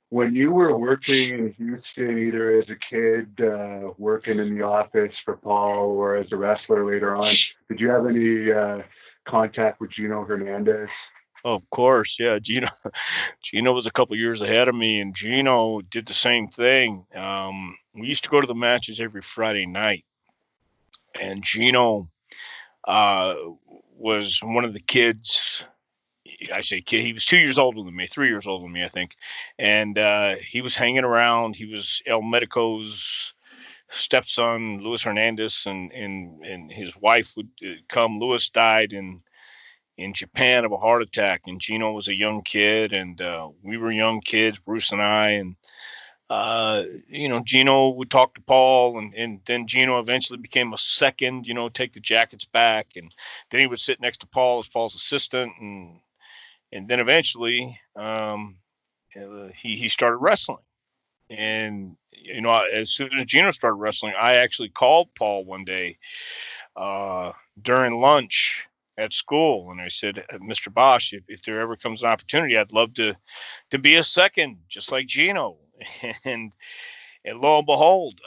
When you were working in Houston, either as a kid working in the office for Paul or as a wrestler later on, did you have any contact with Gino Hernandez? Of course, yeah. Gino was a couple years ahead of me, and Gino did the same thing. We used to go to the matches every Friday night, and Gino uh, was one of the kids. I say kid. He was 2 years older than me, 3 years older than me, I think, and he was hanging around. He was El Medico's stepson, Luis Hernandez, and his wife would come. Luis died in Japan of a heart attack, and Gino was a young kid, and we were young kids, Bruce and I, and Gino would talk to Paul, and then Gino eventually became a second, take the jackets back, and then he would sit next to Paul as Paul's assistant, and then eventually he started wrestling, and as soon as Gino started wrestling, I actually called Paul one day uh, during lunch at school, and I said, "Mr. Bosch, if there ever comes an opportunity, I'd love to be a second, just like Gino." and and lo and behold,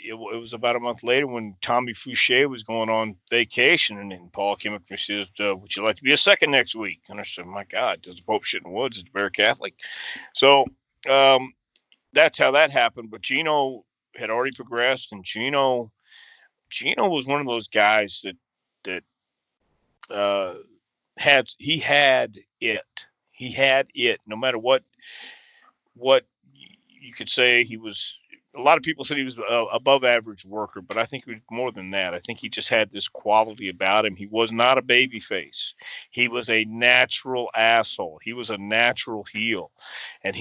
it was about a month later when Tommy Fouché was going on vacation, and Paul came up to me and says, "Would you like to be a second next week?" And I said, "My God, does the Pope shit in the woods? Is the Bear Catholic?" So um, that's how that happened. But Gino had already progressed, and Gino was one of those guys that uh, had it. He had it. No matter what you could say, he was. A lot of people said he was above average worker, but I think he was more than that. I think he just had this quality about him. He was not a baby face. He was a natural asshole. He was a natural heel, and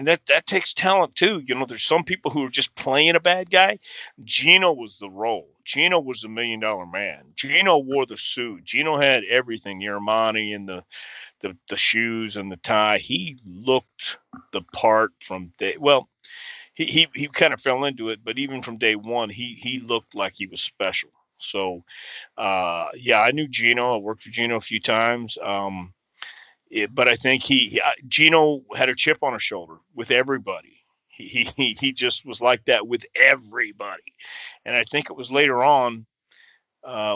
that takes talent too. There's some people who are just playing a bad guy. Gino was the role. Gino was the $1 million man. Gino wore the suit. Gino had everything, the Armani and the shoes and the tie. He looked the part from day. Well, he kind of fell into it, but even from day one, he looked like he was special. So, yeah, I knew Gino. I worked with Gino a few times. But I think Gino had a chip on his shoulder with everybody. He just was like that with everybody, and I think it was later on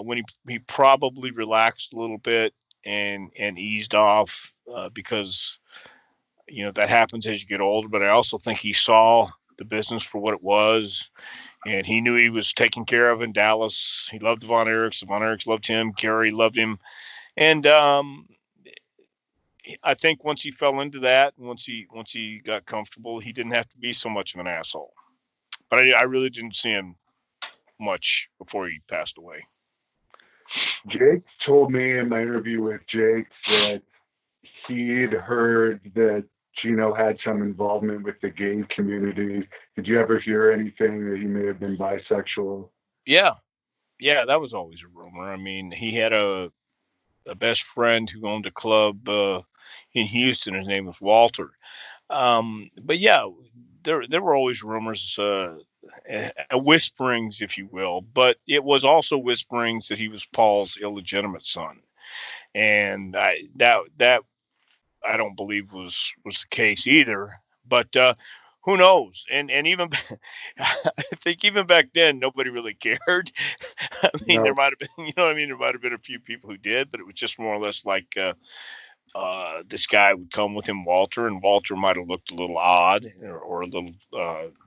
when he probably relaxed a little bit and eased off because that happens as you get older. But I also think he saw the business for what it was, and he knew he was taken care of in Dallas. He loved the Von Erichs. The Von Erichs loved him. Gary loved him, and I think once he fell into that, once he got comfortable, he didn't have to be so much of an asshole. But I really didn't see him much before he passed away. Jake told me in my interview with Jake that he'd heard that Gino had some involvement with the gay community. Did you ever hear anything that he may have been bisexual? Yeah, yeah, that was always a rumor. I mean, he had a best friend who owned a club in Houston. His name was Walter. But yeah, there were always rumors, whisperings, if you will. But it was also whisperings that he was Paul's illegitimate son, and that I don't believe was the case either. But who knows? And even I think even back then nobody really cared. I mean, there No. might have been, what I mean, there might have been a few people who did, but it was just more or less like this guy would come with him, Walter, and Walter might have looked a little odd or a little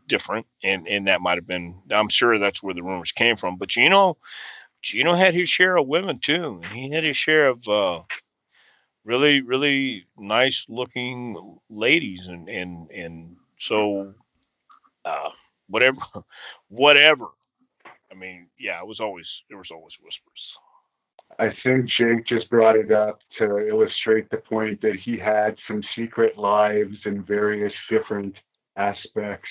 different, and that might have been. I'm sure that's where the rumors came from. But Gino had his share of women too, and he had his share of really really nice looking ladies, and so uh, whatever whatever. I mean, yeah, there was always whispers. I think Jake just brought it up to illustrate the point that he had some secret lives in various different aspects.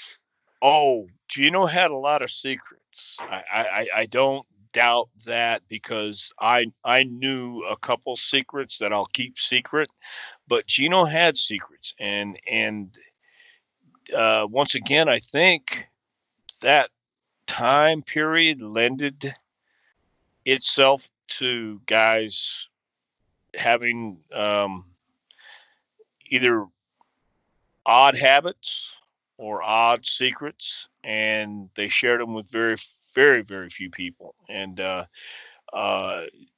Oh, Gino had a lot of secrets. I don't doubt that because I knew a couple secrets that I'll keep secret, but Gino had secrets, and once again, I think that time period lended itself to guys having either odd habits or odd secrets, and they shared them with very, very, very few people. And uh,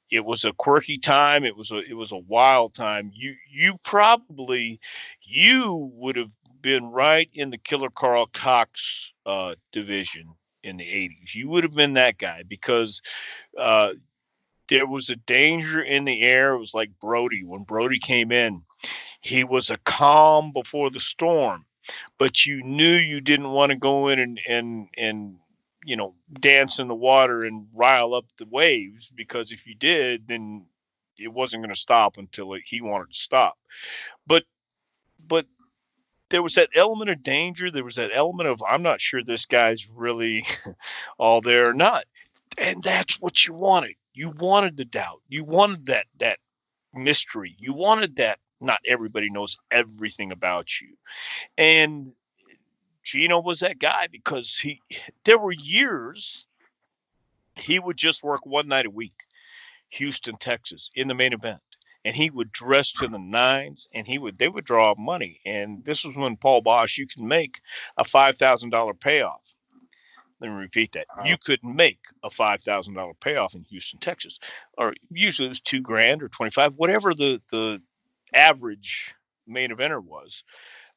it was a quirky time. It was a wild time. You would have been right in the Killer Carl Cox division in the '80s. You would have been that guy because uh, there was a danger in the air. It was like Brody. When Brody came in, he was a calm before the storm, but you knew you didn't want to go in and dance in the water and rile up the waves, because if you did, then it wasn't going to stop until he wanted to stop. But but there was that element of danger. There was that element of, I'm not sure this guy's really all there or not, and that's what you wanted. You wanted the doubt. You wanted that mystery. You wanted that not everybody knows everything about you. And Gino was that guy because there were years he would just work one night a week, Houston, Texas, in the main event. And he would dress to the nines, and they would draw up money. And this was when Paul Bosch, you can make a $5,000 payoff. Let me repeat that. You could make a $5,000 payoff in Houston, Texas, or usually it was $2,000 or 25, whatever the average main eventer was.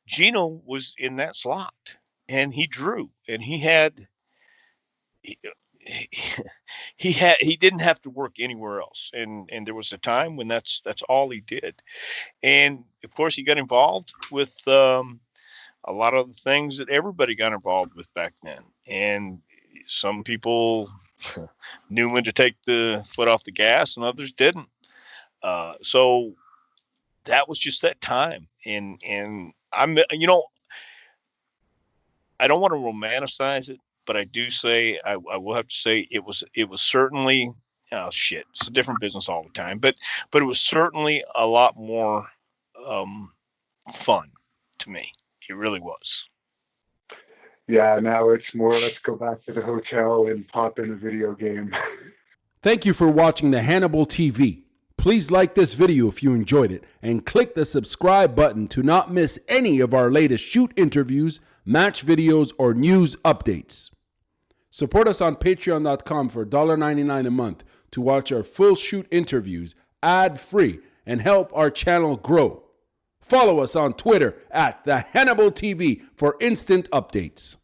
Gino was in that slot, and he drew, and he, he didn't have to work anywhere else, and there was a time when that's all he did. And of course he got involved with a lot of the things that everybody got involved with back then, and some people knew when to take the foot off the gas and others didn't. So that was just that time. And I don't want to romanticize it, but I do say I will have to say it was certainly, oh shit, it's a different business all the time, but it was certainly a lot more um, fun to me. It really was. Yeah, now it's more let's go back to the hotel and pop in a video game. Thank you for watching the Hannibal TV. Please like this video if you enjoyed it and click the subscribe button to not miss any of our latest shoot interviews, match videos, or news updates. Support us on patreon.com for $1.99 a month to watch our full shoot interviews ad-free and help our channel grow. Follow us on Twitter at the Hannibal TV for instant updates.